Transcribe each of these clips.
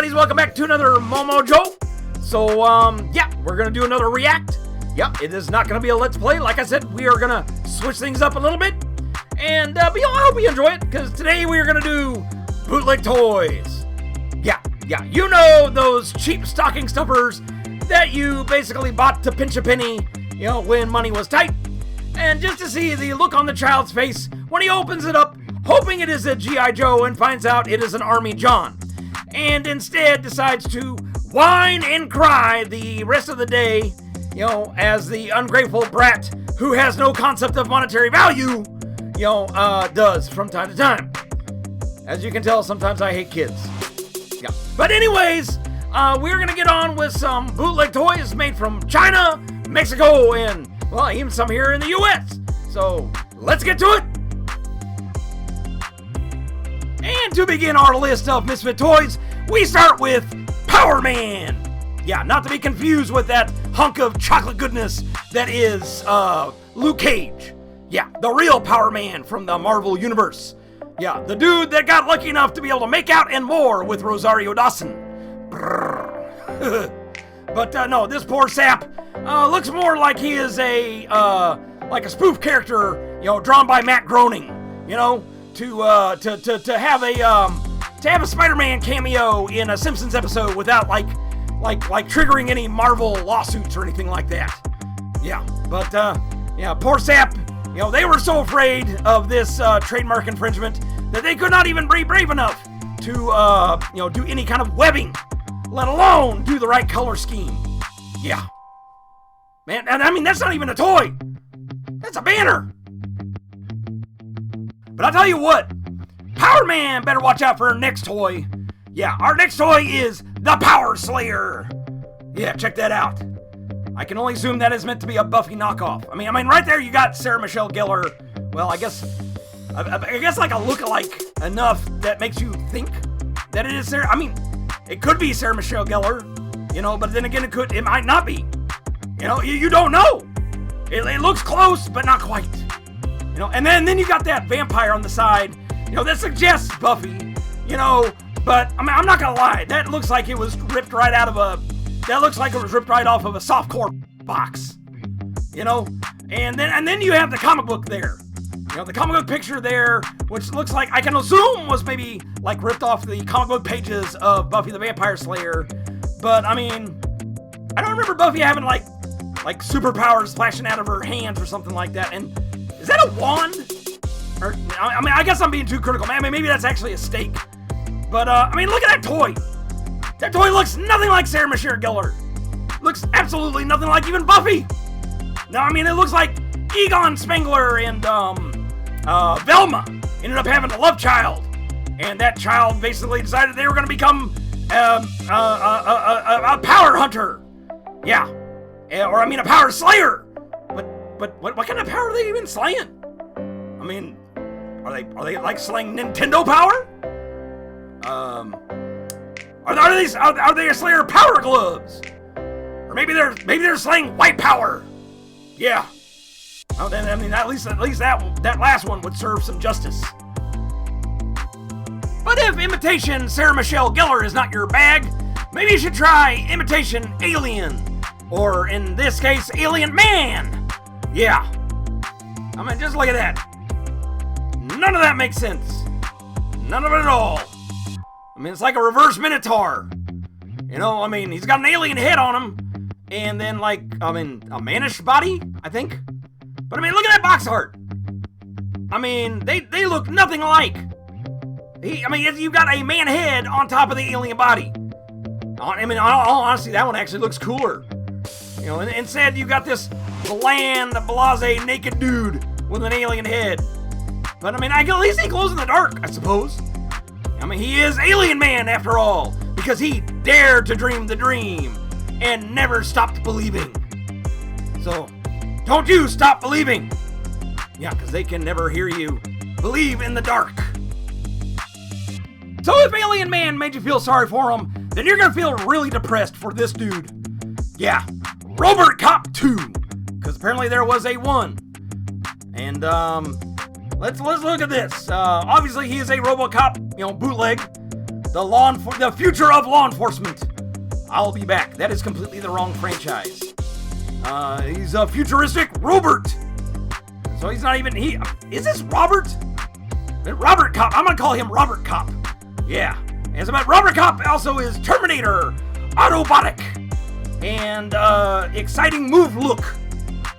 buddies, welcome back to another Momo Joe. So, yeah, we're gonna do another react. Yeah, it is not gonna be a let's play. Like I said, we are gonna switch things up a little bit. And, but I hope you enjoy it, because today we are gonna do Bootleg Toys. Yeah, you know those cheap stocking stuffers that you basically bought to pinch a penny, you know, when money was tight. And just to see the look on the child's face when he opens it up, hoping it is a G.I. Joe and finds out it is an Army John. And instead decides to whine and cry the rest of the day, you know, as the ungrateful brat who has no concept of monetary value, you know, does from time to time. As you can tell, sometimes I hate kids. Yeah. But anyways, we're gonna get on with some bootleg toys made from China, Mexico, and, well, even some here in the U.S. So, let's get to it. And to begin our list of misfit toys, we start with Power Man. Yeah, not to be confused with that hunk of chocolate goodness that is, Luke Cage. Yeah, the real Power Man from the Marvel Universe. Yeah, the dude that got lucky enough to be able to make out and more with Rosario Dawson. But, no, this poor sap, looks more like he is like a spoof character, you know, drawn by Matt Groening, you know? To have a Spider-Man cameo in a Simpsons episode without like triggering any Marvel lawsuits or anything like that. Yeah, but yeah, poor sap. You know, they were so afraid of this trademark infringement that they could not even be brave enough to you know, do any kind of webbing, let alone do the right color scheme. Yeah, man, and I mean that's not even a toy. That's a banner. But I'll tell you what, Power Man better watch out for our next toy. Yeah, our next toy is the Power Slayer. Yeah, check that out. I can only assume that is meant to be a Buffy knockoff. I mean, right there you got Sarah Michelle Gellar. Well, I guess like a lookalike enough that makes you think that it is Sarah. I mean, it could be Sarah Michelle Gellar, you know, but then again, it might not be. You know, you don't know. It looks close, but not quite. You know, and then you got that vampire on the side, you know, that suggests Buffy, you know, but I mean, I'm not gonna lie, that looks like it was ripped right off of a softcore box, you know, and then you have the comic book there, you know, the comic book picture there, which looks like, I can assume was maybe like ripped off the comic book pages of Buffy the Vampire Slayer, but I mean, I don't remember Buffy having like superpowers flashing out of her hands or something like that. And is that a wand? Or, I mean, I guess I'm being too critical, man. I mean, maybe that's actually a stake. But, I mean, look at that toy. That toy looks nothing like Sarah Michelle Gellar. Looks absolutely nothing like even Buffy. No, I mean, it looks like Egon Spengler and, Velma ended up having a love child. And that child basically decided they were going to become, a power hunter. Yeah. Or, I mean, a power slayer. But what kind of power are they even slaying? I mean, are they like slaying Nintendo power? Are they a slayer of power gloves? Or maybe they're slaying white power. Yeah. Oh, then I mean at least that last one would serve some justice. But if imitation Sarah Michelle Gellar is not your bag, maybe you should try imitation Alien, or in this case, Alien Man. Yeah. I mean, just look at that. None of that makes sense. None of it at all. I mean, it's like a reverse Minotaur. You know, I mean, he's got an alien head on him, and then, like, I mean, a mannish body, I think. But, I mean, look at that box art. I mean, they look nothing alike. I mean, you've got a man head on top of the alien body. I mean, all honesty, that one actually looks cooler. You know, and instead you got this bland, blase, naked dude with an alien head. But I mean, at least he glows in the dark, I suppose. I mean, he is Alien Man after all, because he dared to dream the dream and never stopped believing. So, don't you stop believing. Yeah, because they can never hear you believe in the dark. So if Alien Man made you feel sorry for him, then you're gonna feel really depressed for this dude. Yeah, Robocop 2, because apparently there was a 1. And let's look at this. Obviously he is a Robocop, you know, bootleg. the future of law enforcement. I'll be back. That is completely the wrong franchise. He's a futuristic Robert. So he's not even, is this Robert? Robert Cop. I'm gonna call him Robert Cop. Yeah. As about Robert Cop also is Terminator, Autobotic, and exciting move look.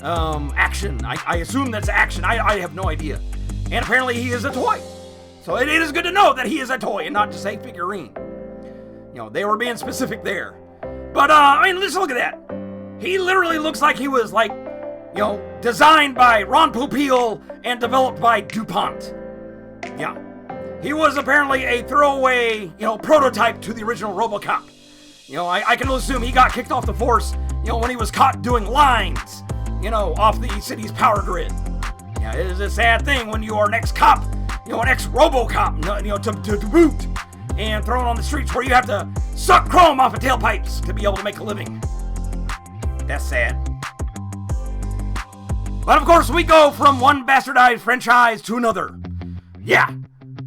Action. I assume that's action. I have no idea. And apparently he is a toy. So it is good to know that he is a toy and not just a figurine. They were being specific there. But, let's look at that. He literally looks like he was, designed by Ron Popeil and developed by DuPont. Yeah. He was apparently a throwaway, prototype to the original Robocop. I can assume he got kicked off the force, when he was caught doing lines, off the city's power grid. Yeah, it is a sad thing when you are an ex-cop, an ex-Robocop, to boot, and thrown on the streets where you have to suck chrome off of tailpipes to be able to make a living. That's sad. But of course, we go from one bastardized franchise to another. Yeah,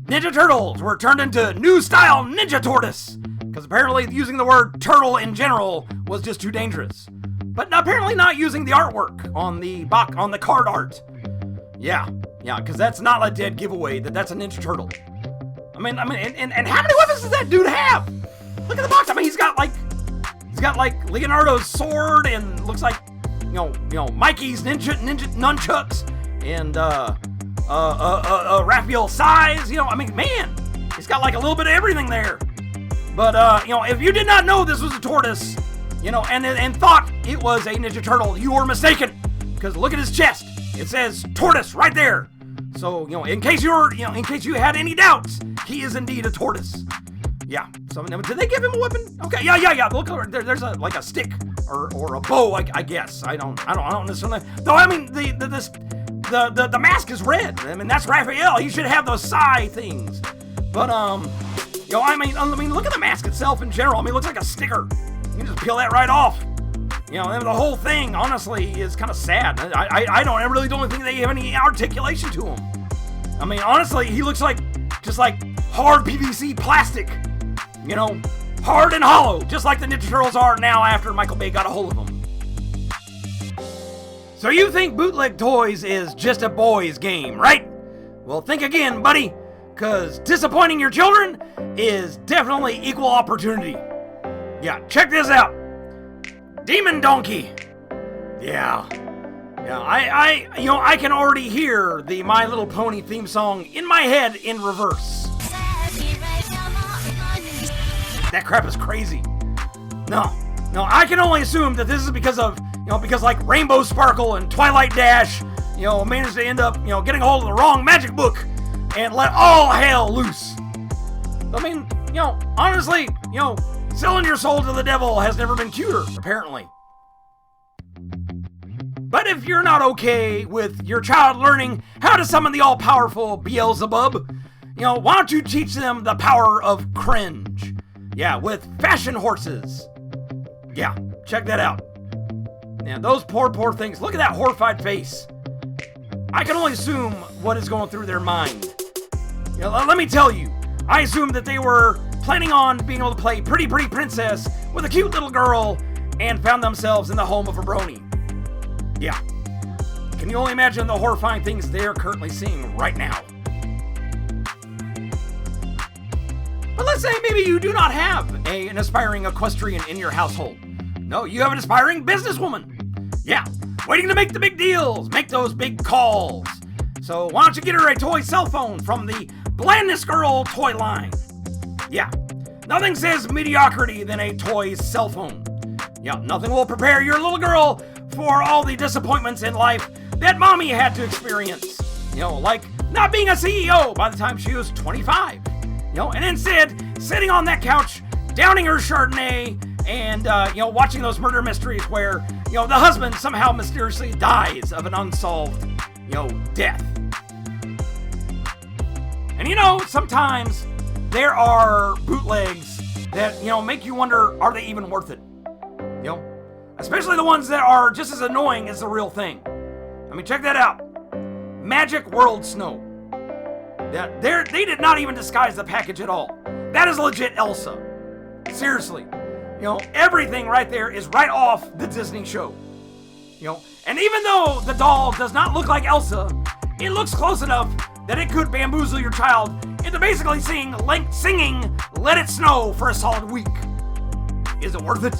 Ninja Turtles were turned into new style Ninja Tortoise, because apparently using the word turtle in general was just too dangerous. But apparently not using the artwork on the card art. Yeah, because that's not a dead giveaway that's a Ninja Turtle. And how many weapons does that dude have? Look at the box. He's got Leonardo's sword and looks like, Mikey's ninja nunchucks and Raphael's size. Man, he's got a little bit of everything there. But if you did not know this was a tortoise, and thought it was a Ninja Turtle, you were mistaken. Because look at his chest. It says tortoise right there. So, in case you had any doubts, he is indeed a tortoise. Yeah. So, did they give him a weapon? Okay. Yeah. Look, there's a stick or a bow, I guess. I don't necessarily. Though, the mask is red. That's Raphael. He should have those psi things. But, look at the mask itself in general. It looks like a sticker. You can just peel that right off. The whole thing, honestly, is kind of sad. I really don't think they have any articulation to him. Honestly, he looks just like hard PVC plastic. Hard and hollow, just like the Ninja Turtles are now after Michael Bay got a hold of them. So you think Bootleg Toys is just a boys' game, right? Well, think again, buddy, because disappointing your children is definitely equal opportunity. Yeah, check this out. Demon Donkey. Yeah, I can already hear the My Little Pony theme song in my head in reverse. That crap is crazy. No, I can only assume that this is because of, because Rainbow Sparkle and Twilight Dash, managed to end up, getting a hold of the wrong magic book and let all hell loose. Honestly, selling your soul to the devil has never been cuter, apparently. But if you're not okay with your child learning how to summon the all-powerful Beelzebub, why don't you teach them the power of cringe? Yeah, with fashion horses. Yeah, check that out. Yeah, those poor things. Look at that horrified face. I can only assume what is going through their mind. Let me tell you, I assume that they were planning on being able to play Pretty Princess with a cute little girl and found themselves in the home of a brony. Yeah. Can you only imagine the horrifying things they're currently seeing right now? But let's say maybe you do not have an aspiring equestrian in your household. No, you have an aspiring businesswoman. Yeah, waiting to make the big deals, make those big calls. So why don't you get her a toy cell phone from the Blandness Girl toy line? Yeah, nothing says mediocrity than a toy cell phone. Yeah, nothing will prepare your little girl for all the disappointments in life that mommy had to experience. Like not being a CEO by the time she was 25. And instead, sitting on that couch, downing her Chardonnay, and, watching those murder mysteries where, the husband somehow mysteriously dies of an unsolved, death. And, sometimes there are bootlegs that, make you wonder, are they even worth it? Especially the ones that are just as annoying as the real thing. Check that out. Magic World Snow. They did not even disguise the package at all. that is legit Elsa. Seriously. Everything right there is right off the Disney show. And even though the doll does not look like Elsa, it looks close enough that it could bamboozle your child into basically singing Let It Snow for a solid week. Is it worth it?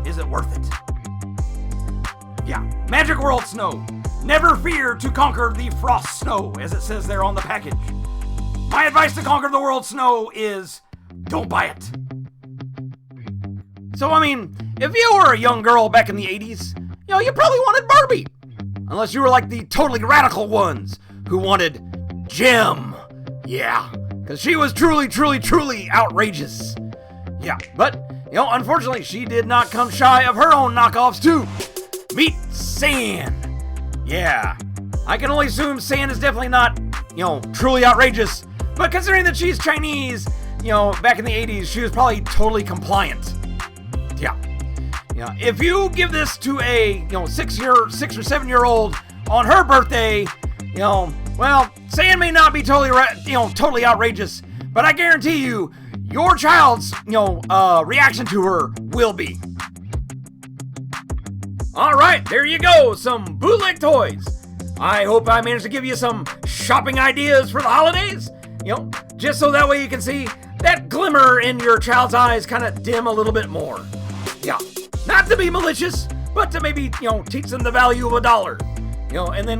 Is it worth it? Yeah, Magic World Snow. Never fear to conquer the frost snow, as it says there on the package. My advice to conquer the world snow is don't buy it. So, if you were a young girl back in the 80s, you probably wanted Barbie. Unless you were like the totally radical ones who wanted Jem. Yeah, because she was truly, truly, truly outrageous. Yeah, but, unfortunately, she did not come shy of her own knockoffs too. Meet San. Yeah, I can only assume San is definitely not, truly outrageous. But considering that she's Chinese, back in the 80s, she was probably totally compliant. Yeah. If you give this to a, 6 or 7-year-old on her birthday, well, San may not be totally outrageous, but I guarantee you, your child's, reaction to her will be. All right, there you go, some bootleg toys. I hope I managed to give you some shopping ideas for the holidays, just so that way you can see that glimmer in your child's eyes kind of dim a little bit more. Yeah, not to be malicious, but to maybe, teach them the value of $1, and then,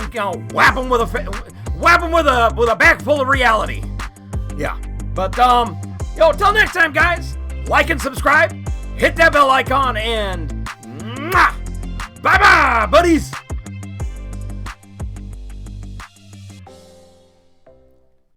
whap them with a bag full of reality. Yeah, but, till next time, guys, like and subscribe, hit that bell icon, and bye-bye, buddies!